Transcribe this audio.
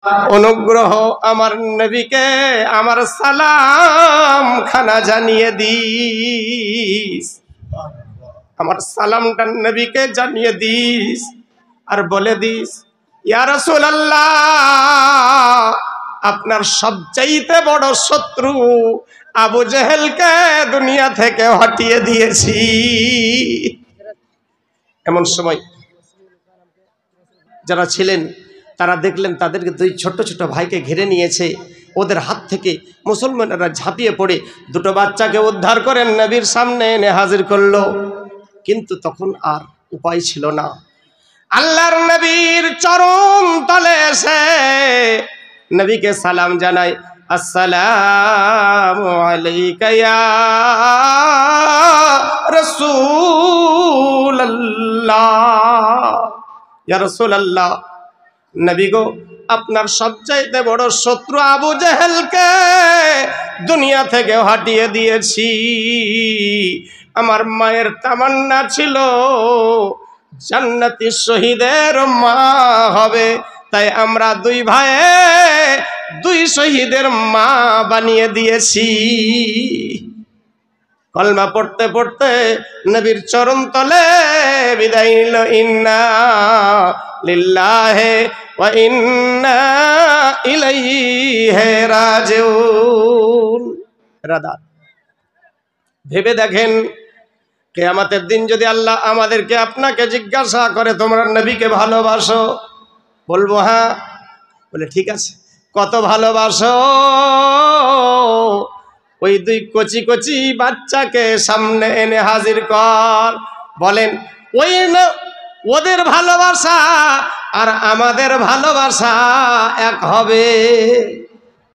অনুগ্রহ আমার নবীকে আমার সালাম খানা জানিয়ে দিস, আমার সালামটা নবীকে জানিয়ে দিস আর বলে দিস, ইয়া রাসূলুল্লাহ, আপনার সবচাইতে বড় শত্রু আবু জেহেলকে দুনিয়া থেকে হটিয়ে দিয়েছি। এমন সময় যারা ছিলেন তারা দেখলেন তাদেরকে দুই ছোট ছোট ভাইকে ঘিরে নিয়েছে। ওদের হাত থেকে মুসলমানেরা ঝাঁপিয়ে পড়ে দুটো বাচ্চাকে উদ্ধার করেন নবীর সামনে এনে হাজির করলো। কিন্তু তখন আর উপায় ছিল না। আল্লাহর নবীর চরণ তলে এসে নবীকে সালাম জানায়, আসসালামু আলাইকা ইয়া রাসূলুল্লাহ, ইয়া রাসূলুল্লাহ, নবী গো, আপনার সবচাইতে বড় শত্রু আবু জেহেলকে দুনিয়া থেকে হটিয়ে দিয়েছি। আমার মায়ের তামান্না ছিল জান্নাতি শহীদের মা হবে, তাই আমরা দুই ভাইয়ে দুই শহীদের মা বানিয়ে দিয়েছি। কলমা পড়তে পড়তে নবীর চরণ তলে বিদায় নিল। ইন্না লিল্লাহি ওয়া ইন্না ইলাইহি রাজিউন। রাদাত ভেবে দেখেন, কিয়ামতের দিন যদি আল্লাহ আমাদেরকে আপনাকে জিজ্ঞাসা করে তোমরা নবীকে ভালোবাসো, বলবো হ্যাঁ। বলে ঠিক আছে, কত ভালোবাসো? ওই দুই কচি কচি বাচ্চাকে সামনে এনে হাজির কর, বলেন ওই না ওদের ভালোবাসা আর আমাদের ভালোবাসা এক হবে?